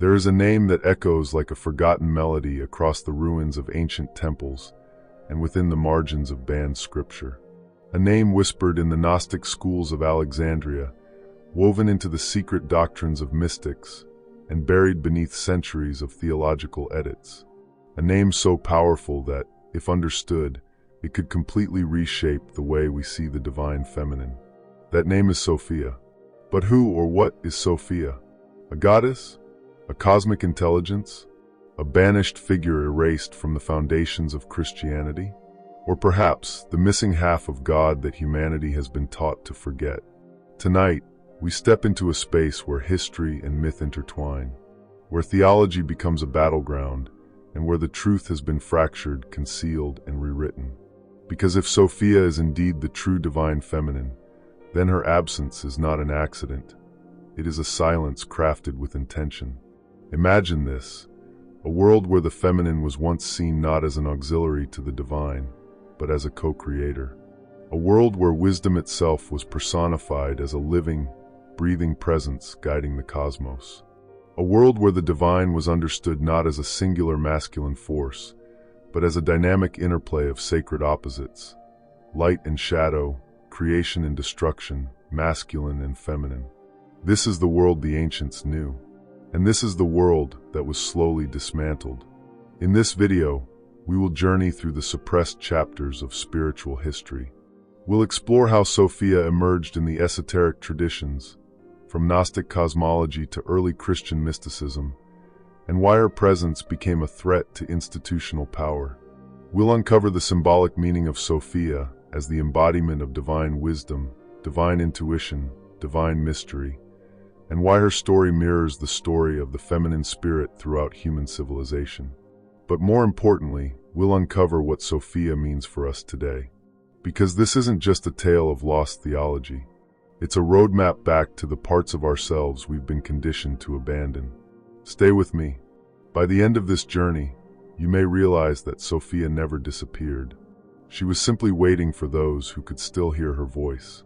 There is a name that echoes like a forgotten melody across the ruins of ancient temples and within the margins of banned scripture. A name whispered in the Gnostic schools of Alexandria, woven into the secret doctrines of mystics, and buried beneath centuries of theological edits. A name so powerful that, if understood, it could completely reshape the way we see the divine feminine. That name is Sophia. But who or what is Sophia? A goddess? A cosmic intelligence? A banished figure erased from the foundations of Christianity? Or perhaps the missing half of God that humanity has been taught to forget? Tonight, we step into a space where history and myth intertwine, where theology becomes a battleground, and where the truth has been fractured, concealed, and rewritten. Because if Sophia is indeed the true divine feminine, then her absence is not an accident. It is a silence crafted with intention. Imagine this, a world where the feminine was once seen not as an auxiliary to the divine, but as a co-creator. A world where wisdom itself was personified as a living, breathing presence guiding the cosmos. A world where the divine was understood not as a singular masculine force, but as a dynamic interplay of sacred opposites, light and shadow, creation and destruction, masculine and feminine. This is the world the ancients knew, and this is the world that was slowly dismantled. In this video, we will journey through the suppressed chapters of spiritual history. We'll explore how Sophia emerged in the esoteric traditions, from Gnostic cosmology to early Christian mysticism, and why her presence became a threat to institutional power. We'll uncover the symbolic meaning of Sophia as the embodiment of divine wisdom, divine intuition, divine mystery, and why her story mirrors the story of the feminine spirit throughout human civilization. But more importantly, we'll uncover what Sophia means for us today. Because this isn't just a tale of lost theology. It's a roadmap back to the parts of ourselves we've been conditioned to abandon. Stay with me. By the end of this journey, you may realize that Sophia never disappeared. She was simply waiting for those who could still hear her voice.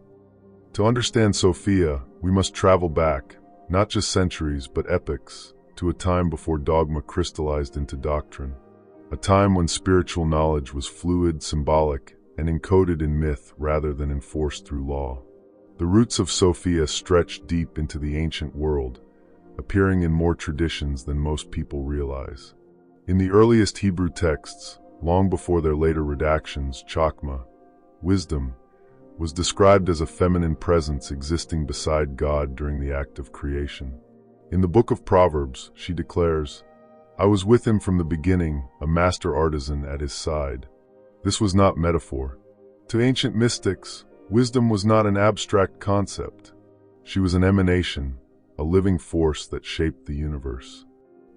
To understand Sophia, we must travel back, not just centuries but epochs, to a time before dogma crystallized into doctrine. A time when spiritual knowledge was fluid, symbolic, and encoded in myth rather than enforced through law. The roots of Sophia stretch deep into the ancient world, appearing in more traditions than most people realize. In the earliest Hebrew texts, long before their later redactions, Chokmah, wisdom, was described as a feminine presence existing beside God during the act of creation. In the book of Proverbs, she declares, "I was with him from the beginning, a master artisan at his side." This was not metaphor. To ancient mystics, wisdom was not an abstract concept. She was an emanation, a living force that shaped the universe.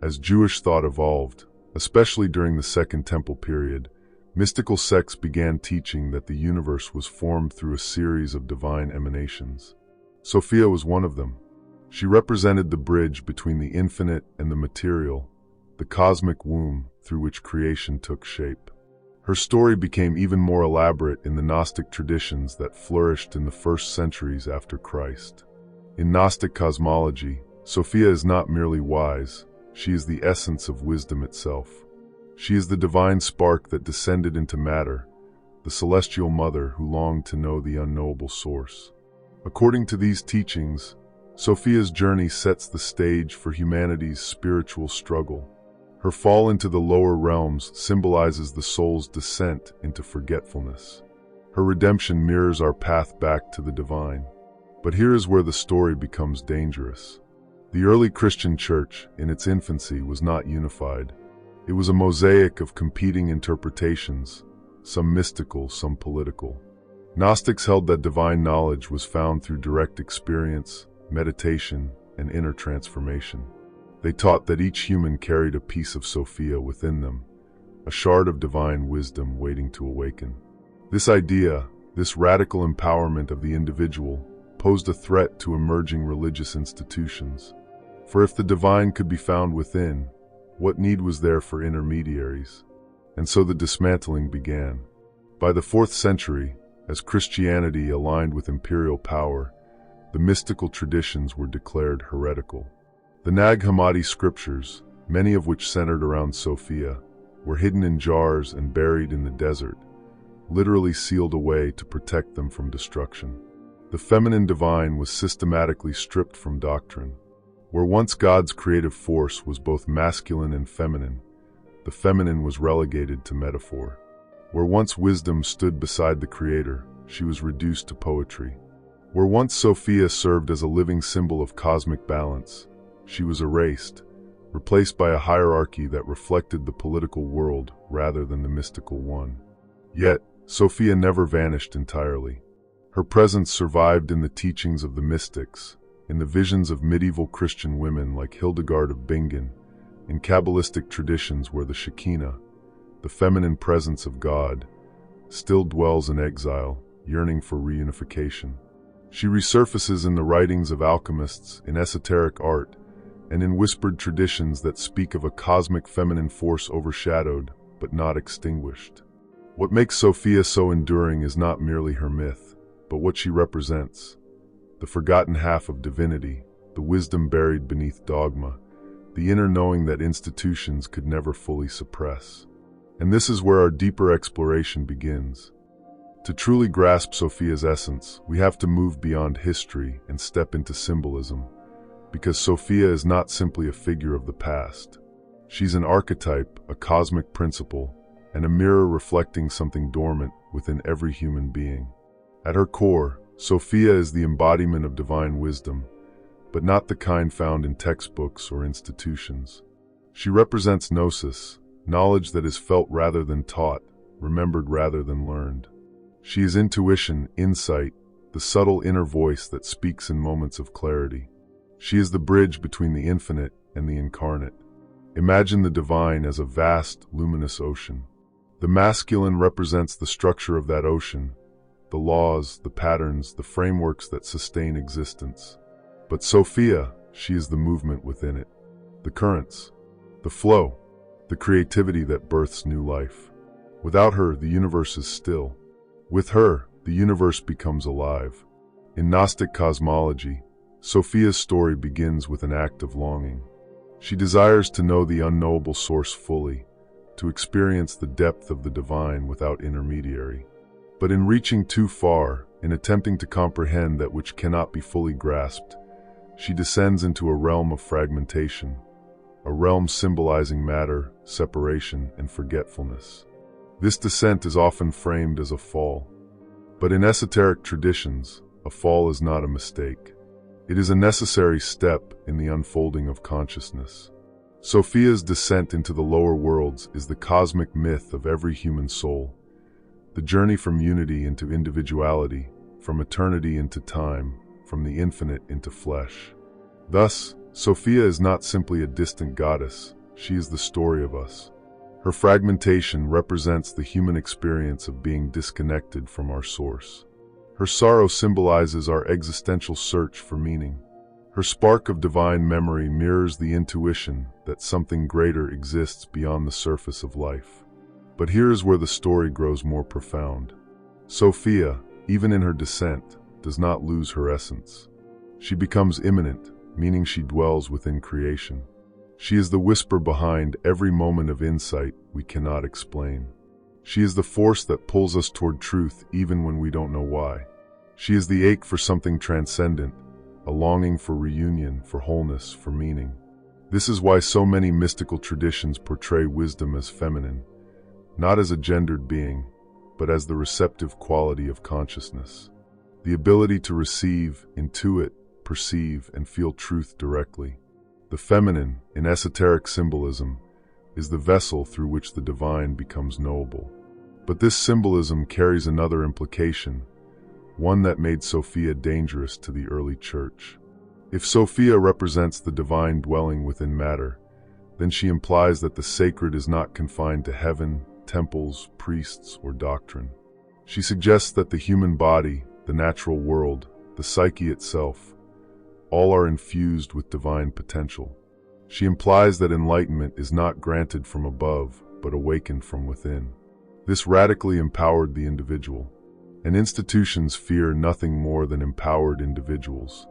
As Jewish thought evolved, especially during the Second Temple period, mystical sects began teaching that the universe was formed through a series of divine emanations. Sophia was one of them. She represented the bridge between the infinite and the material, the cosmic womb through which creation took shape. Her story became even more elaborate in the Gnostic traditions that flourished in the first centuries after Christ. In Gnostic cosmology, Sophia is not merely wise, she is the essence of wisdom itself. She is the divine spark that descended into matter, the celestial mother who longed to know the unknowable source. According to these teachings, Sophia's journey sets the stage for humanity's spiritual struggle. Her fall into the lower realms symbolizes the soul's descent into forgetfulness. Her redemption mirrors our path back to the divine. But here is where the story becomes dangerous. The early Christian church, in its infancy, was not unified. It was a mosaic of competing interpretations, some mystical, some political. Gnostics held that divine knowledge was found through direct experience, meditation, and inner transformation. They taught that each human carried a piece of Sophia within them, a shard of divine wisdom waiting to awaken. This idea, this radical empowerment of the individual, posed a threat to emerging religious institutions. For if the divine could be found within, what need was there for intermediaries? And so the dismantling began. By the 4th century, as Christianity aligned with imperial power, the mystical traditions were declared heretical. The Nag Hammadi scriptures, many of which centered around Sophia, were hidden in jars and buried in the desert, literally sealed away to protect them from destruction. The feminine divine was systematically stripped from doctrine. Where once God's creative force was both masculine and feminine, the feminine was relegated to metaphor. Where once wisdom stood beside the Creator, she was reduced to poetry. Where once Sophia served as a living symbol of cosmic balance, she was erased, replaced by a hierarchy that reflected the political world rather than the mystical one. Yet, Sophia never vanished entirely. Her presence survived in the teachings of the mystics, in the visions of medieval Christian women like Hildegard of Bingen, in Kabbalistic traditions where the Shekinah, the feminine presence of God, still dwells in exile, yearning for reunification. She resurfaces in the writings of alchemists, in esoteric art, and in whispered traditions that speak of a cosmic feminine force overshadowed, but not extinguished. What makes Sophia so enduring is not merely her myth, but what she represents. The forgotten half of divinity, the wisdom buried beneath dogma, the inner knowing that institutions could never fully suppress. And this is where our deeper exploration begins. To truly grasp Sophia's essence, we have to move beyond history and step into symbolism, because Sophia is not simply a figure of the past. She's an archetype, a cosmic principle, and a mirror reflecting something dormant within every human being. At her core, Sophia is the embodiment of divine wisdom, but not the kind found in textbooks or institutions. She represents gnosis, knowledge that is felt rather than taught, remembered rather than learned. She is intuition, insight, the subtle inner voice that speaks in moments of clarity. She is the bridge between the infinite and the incarnate. Imagine the divine as a vast, luminous ocean. The masculine represents the structure of that ocean, the laws, the patterns, the frameworks that sustain existence. But Sophia, she is the movement within it, the currents, the flow, the creativity that births new life. Without her, the universe is still. With her, the universe becomes alive. In Gnostic cosmology, Sophia's story begins with an act of longing. She desires to know the unknowable source fully, to experience the depth of the divine without intermediary. But in reaching too far, in attempting to comprehend that which cannot be fully grasped, she descends into a realm of fragmentation, a realm symbolizing matter, separation, and forgetfulness. This descent is often framed as a fall. But in esoteric traditions, a fall is not a mistake. It is a necessary step in the unfolding of consciousness. Sophia's descent into the lower worlds is the cosmic myth of every human soul, the journey from unity into individuality, from eternity into time, from the infinite into flesh. Thus, Sophia is not simply a distant goddess, she is the story of us. Her fragmentation represents the human experience of being disconnected from our source. Her sorrow symbolizes our existential search for meaning. Her spark of divine memory mirrors the intuition that something greater exists beyond the surface of life. But here is where the story grows more profound. Sophia, even in her descent, does not lose her essence. She becomes immanent, meaning she dwells within creation. She is the whisper behind every moment of insight we cannot explain. She is the force that pulls us toward truth even when we don't know why. She is the ache for something transcendent, a longing for reunion, for wholeness, for meaning. This is why so many mystical traditions portray wisdom as feminine, not as a gendered being, but as the receptive quality of consciousness. The ability to receive, intuit, perceive, and feel truth directly. The feminine, in esoteric symbolism, is the vessel through which the divine becomes knowable. But this symbolism carries another implication, one that made Sophia dangerous to the early church. If Sophia represents the divine dwelling within matter, then she implies that the sacred is not confined to heaven, temples, priests, or doctrine. She suggests that the human body, the natural world, the psyche itself, all are infused with divine potential. She implies that enlightenment is not granted from above, but awakened from within. This radically empowered the individual, and institutions fear nothing more than empowered individuals.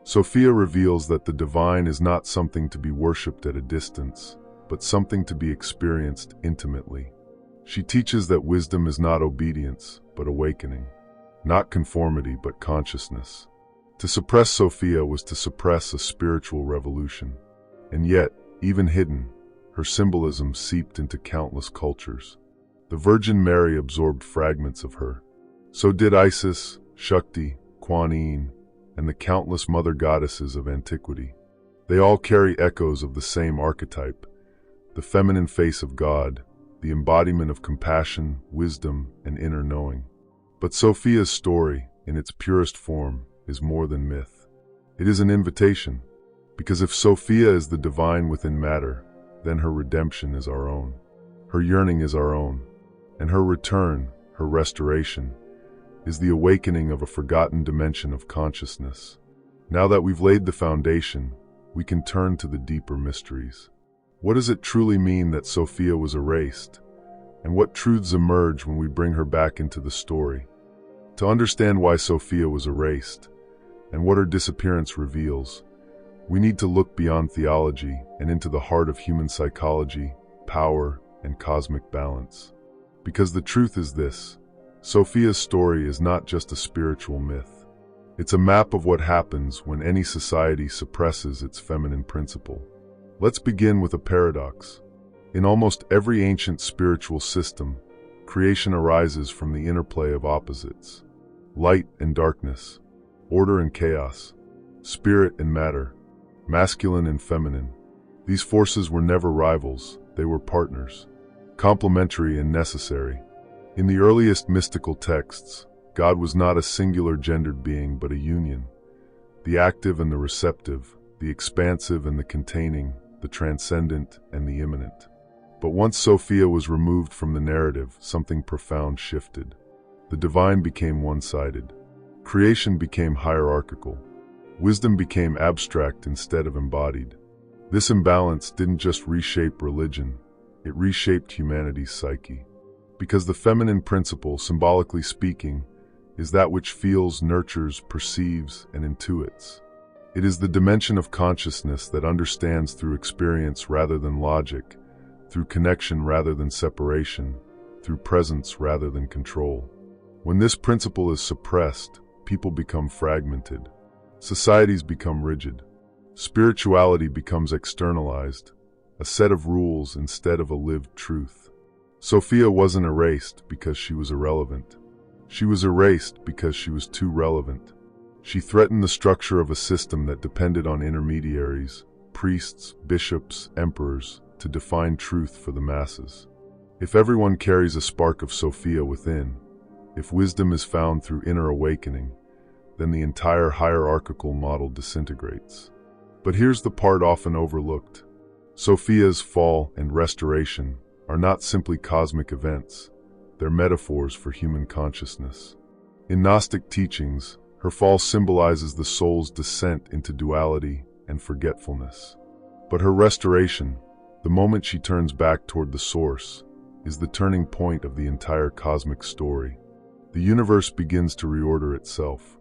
Sophia reveals that the divine is not something to be worshipped at a distance, but something to be experienced intimately. She teaches that wisdom is not obedience, but awakening, not conformity, but consciousness. To suppress Sophia was to suppress a spiritual revolution. And yet, even hidden, her symbolism seeped into countless cultures. The Virgin Mary absorbed fragments of her. So did Isis, Shakti, Kuan Yin, and the countless mother goddesses of antiquity. They all carry echoes of the same archetype, the feminine face of God, the embodiment of compassion, wisdom, and inner knowing. But Sophia's story, in its purest form, is more than myth. It is an invitation, because if Sophia is the divine within matter, then her redemption is our own. Her yearning is our own, and her return, her restoration, is the awakening of a forgotten dimension of consciousness. Now that we've laid the foundation, we can turn to the deeper mysteries. What does it truly mean that Sophia was erased? And what truths emerge when we bring her back into the story? To understand why Sophia was erased, and what her disappearance reveals, we need to look beyond theology and into the heart of human psychology, power, and cosmic balance. Because the truth is this: Sophia's story is not just a spiritual myth. It's a map of what happens when any society suppresses its feminine principle. Let's begin with a paradox. In almost every ancient spiritual system, creation arises from the interplay of opposites: light and darkness, order and chaos, spirit and matter, masculine and feminine. These forces were never rivals, they were partners, complementary and necessary. In the earliest mystical texts, God was not a singular gendered being but a union, the active and the receptive, the expansive and the containing, the transcendent and the immanent. But once Sophia was removed from the narrative, something profound shifted. The divine became one-sided. Creation became hierarchical. Wisdom became abstract instead of embodied. This imbalance didn't just reshape religion, it reshaped humanity's psyche. Because the feminine principle, symbolically speaking, is that which feels, nurtures, perceives, and intuits. It is the dimension of consciousness that understands through experience rather than logic, through connection rather than separation, through presence rather than control. When this principle is suppressed, people become fragmented. Societies become rigid. Spirituality becomes externalized, a set of rules instead of a lived truth. Sophia wasn't erased because she was irrelevant. She was erased because she was too relevant. She threatened the structure of a system that depended on intermediaries, priests, bishops, emperors, to define truth for the masses. If everyone carries a spark of Sophia within, if wisdom is found through inner awakening, then the entire hierarchical model disintegrates. But here's the part often overlooked. Sophia's fall and restoration are not simply cosmic events, they're metaphors for human consciousness. In Gnostic teachings, her fall symbolizes the soul's descent into duality and forgetfulness. But her restoration, the moment she turns back toward the source, is the turning point of the entire cosmic story. The universe begins to reorder itself.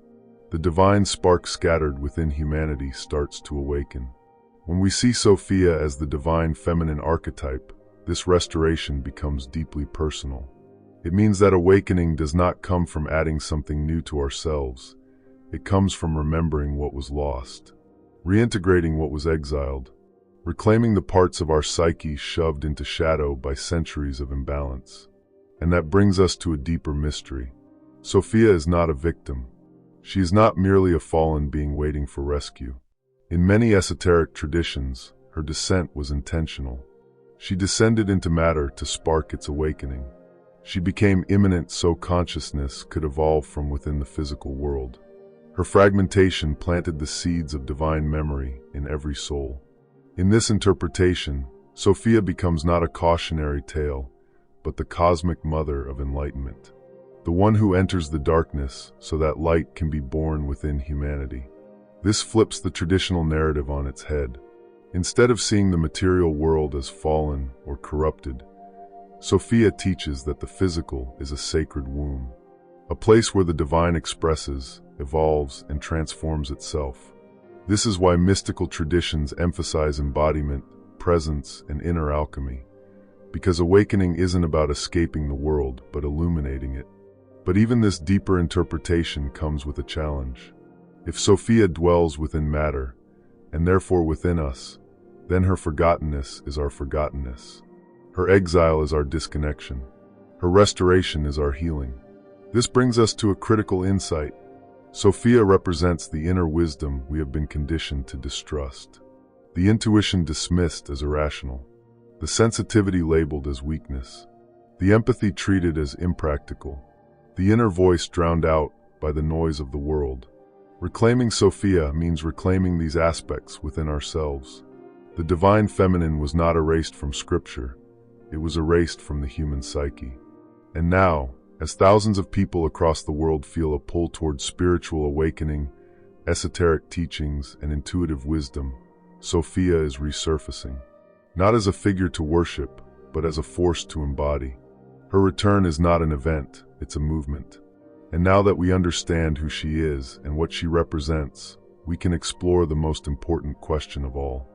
The divine spark scattered within humanity starts to awaken. When we see Sophia as the divine feminine archetype, this restoration becomes deeply personal. It means that awakening does not come from adding something new to ourselves. It comes from remembering what was lost, reintegrating what was exiled, reclaiming the parts of our psyche shoved into shadow by centuries of imbalance. And that brings us to a deeper mystery. Sophia is not a victim. She is not merely a fallen being waiting for rescue. In many esoteric traditions, her descent was intentional. She descended into matter to spark its awakening. She became immanent so consciousness could evolve from within the physical world. Her fragmentation planted the seeds of divine memory in every soul. In this interpretation, Sophia becomes not a cautionary tale, but the cosmic mother of enlightenment, the one who enters the darkness so that light can be born within humanity. This flips the traditional narrative on its head. Instead of seeing the material world as fallen or corrupted, Sophia teaches that the physical is a sacred womb, a place where the divine expresses, evolves, and transforms itself. This is why mystical traditions emphasize embodiment, presence, and inner alchemy, because awakening isn't about escaping the world, but illuminating it. But even this deeper interpretation comes with a challenge. If Sophia dwells within matter, and therefore within us, then her forgottenness is our forgottenness. Her exile is our disconnection. Her restoration is our healing. This brings us to a critical insight. Sophia represents the inner wisdom we have been conditioned to distrust. The intuition dismissed as irrational. The sensitivity labeled as weakness. The empathy treated as impractical. The inner voice drowned out by the noise of the world. Reclaiming Sophia means reclaiming these aspects within ourselves. The divine feminine was not erased from Scripture. It was erased from the human psyche. And now, as thousands of people across the world feel a pull towards spiritual awakening, esoteric teachings, and intuitive wisdom, Sophia is resurfacing. Not as a figure to worship, but as a force to embody. Her return is not an event, it's a movement. And now that we understand who she is and what she represents, we can explore the most important question of all.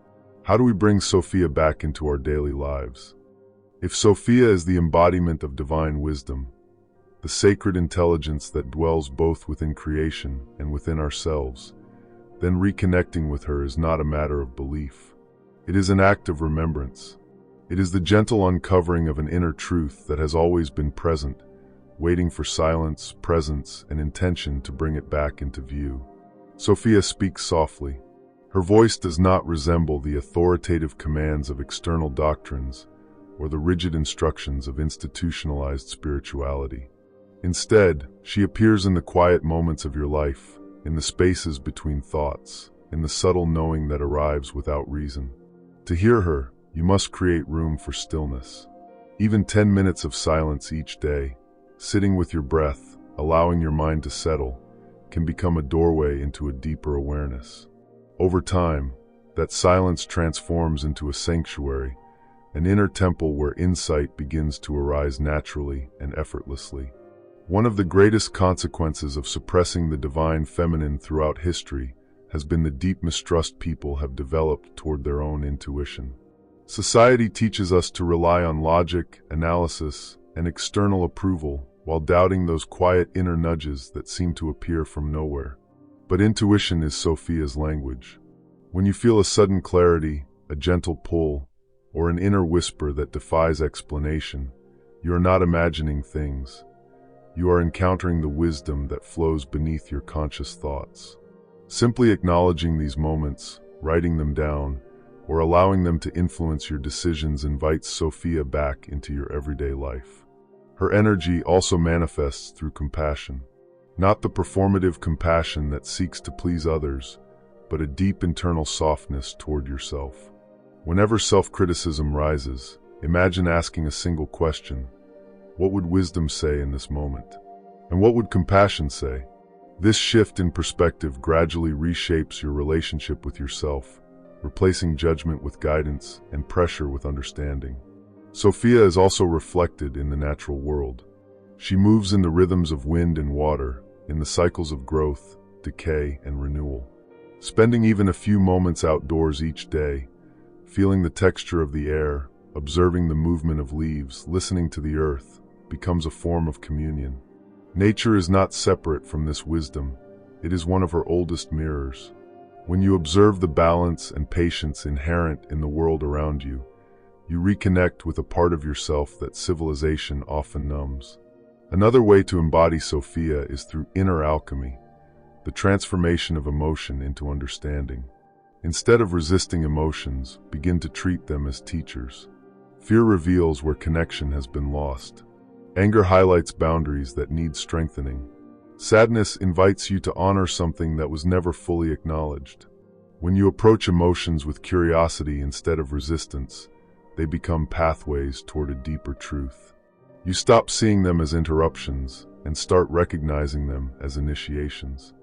How do we bring Sophia back into our daily lives? If Sophia is the embodiment of divine wisdom, the sacred intelligence that dwells both within creation and within ourselves, then reconnecting with her is not a matter of belief. It is an act of remembrance. It is the gentle uncovering of an inner truth that has always been present, waiting for silence, presence, and intention to bring it back into view. Sophia speaks softly. Her voice does not resemble the authoritative commands of external doctrines or the rigid instructions of institutionalized spirituality. Instead, she appears in the quiet moments of your life, in the spaces between thoughts, in the subtle knowing that arrives without reason. To hear her, you must create room for stillness. Even 10 minutes of silence each day, sitting with your breath, allowing your mind to settle, can become a doorway into a deeper awareness. Over time, that silence transforms into a sanctuary, an inner temple where insight begins to arise naturally and effortlessly. One of the greatest consequences of suppressing the divine feminine throughout history has been the deep mistrust people have developed toward their own intuition. Society teaches us to rely on logic, analysis, and external approval while doubting those quiet inner nudges that seem to appear from nowhere. But intuition is Sophia's language. When you feel a sudden clarity, a gentle pull, or an inner whisper that defies explanation, you are not imagining things. You are encountering the wisdom that flows beneath your conscious thoughts. Simply acknowledging these moments, writing them down, or allowing them to influence your decisions invites Sophia back into your everyday life. Her energy also manifests through compassion. Not the performative compassion that seeks to please others, but a deep internal softness toward yourself. Whenever self-criticism rises, imagine asking a single question. What would wisdom say in this moment? And what would compassion say? This shift in perspective gradually reshapes your relationship with yourself, replacing judgment with guidance and pressure with understanding. Sophia is also reflected in the natural world. She moves in the rhythms of wind and water, in the cycles of growth, decay, and renewal. Spending even a few moments outdoors each day, feeling the texture of the air, observing the movement of leaves, listening to the earth, becomes a form of communion. Nature is not separate from this wisdom. It is one of her oldest mirrors. When you observe the balance and patience inherent in the world around you, you reconnect with a part of yourself that civilization often numbs. Another way to embody Sophia is through inner alchemy, the transformation of emotion into understanding. Instead of resisting emotions, begin to treat them as teachers. Fear reveals where connection has been lost. Anger highlights boundaries that need strengthening. Sadness invites you to honor something that was never fully acknowledged. When you approach emotions with curiosity instead of resistance, they become pathways toward a deeper truth. You stop seeing them as interruptions and start recognizing them as initiations.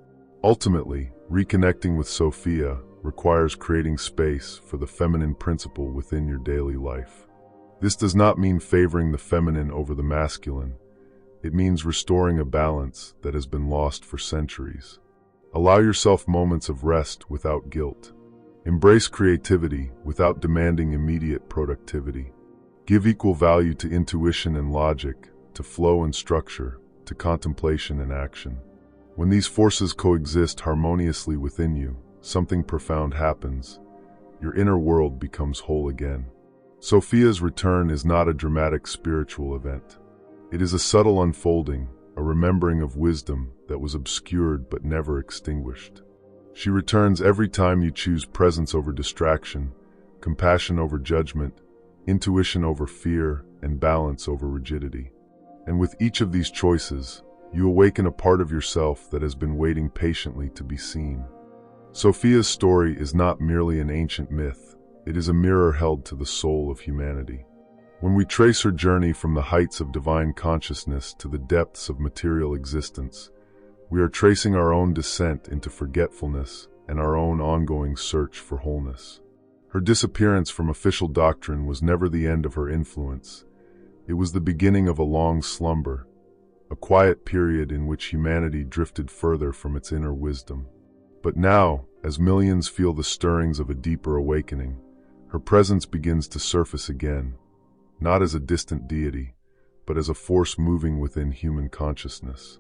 Ultimately, reconnecting with Sophia requires creating space for the feminine principle within your daily life. This does not mean favoring the feminine over the masculine. It means restoring a balance that has been lost for centuries. Allow yourself moments of rest without guilt. Embrace creativity without demanding immediate productivity. Give equal value to intuition and logic, to flow and structure, to contemplation and action. When these forces coexist harmoniously within you, something profound happens. Your inner world becomes whole again. Sophia's return is not a dramatic spiritual event. It is a subtle unfolding, a remembering of wisdom that was obscured but never extinguished. She returns every time you choose presence over distraction, compassion over judgment, intuition over fear, and balance over rigidity. And with each of these choices, you awaken a part of yourself that has been waiting patiently to be seen. Sophia's story is not merely an ancient myth, it is a mirror held to the soul of humanity. When we trace her journey from the heights of divine consciousness to the depths of material existence, we are tracing our own descent into forgetfulness and our own ongoing search for wholeness. Her disappearance from official doctrine was never the end of her influence. It was the beginning of a long slumber, a quiet period in which humanity drifted further from its inner wisdom. But now, as millions feel the stirrings of a deeper awakening, her presence begins to surface again, not as a distant deity, but as a force moving within human consciousness.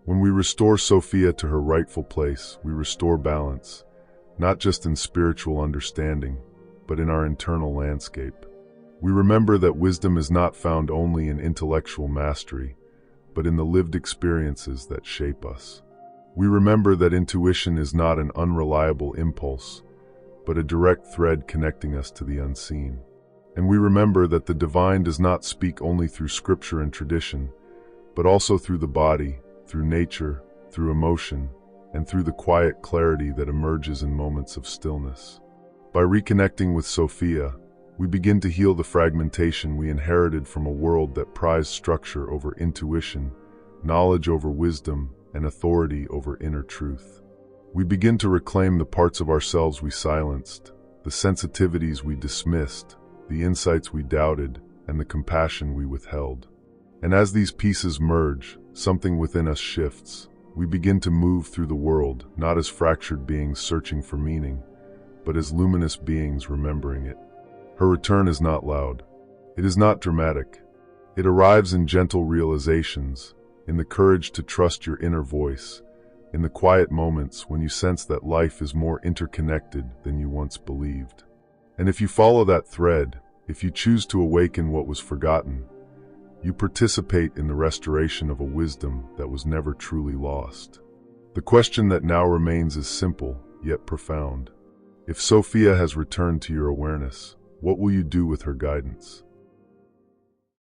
When we restore Sophia to her rightful place, we restore balance, not just in spiritual understanding, but in our internal landscape. We remember that wisdom is not found only in intellectual mastery, but in the lived experiences that shape us. We remember that intuition is not an unreliable impulse, but a direct thread connecting us to the unseen. And we remember that the divine does not speak only through scripture and tradition, but also through the body, through nature, through emotion, and through the quiet clarity that emerges in moments of stillness. By reconnecting with Sophia, we begin to heal the fragmentation we inherited from a world that prized structure over intuition, knowledge over wisdom, and authority over inner truth. We begin to reclaim the parts of ourselves we silenced, the sensitivities we dismissed, the insights we doubted, and the compassion we withheld. And as these pieces merge, something within us shifts. We begin to move through the world, not as fractured beings searching for meaning, but as luminous beings remembering it. Her return is not loud. It is not dramatic. It arrives in gentle realizations, in the courage to trust your inner voice, in the quiet moments when you sense that life is more interconnected than you once believed. And if you follow that thread, if you choose to awaken what was forgotten, you participate in the restoration of a wisdom that was never truly lost. The question that now remains is simple, yet profound. If Sophia has returned to your awareness, what will you do with her guidance?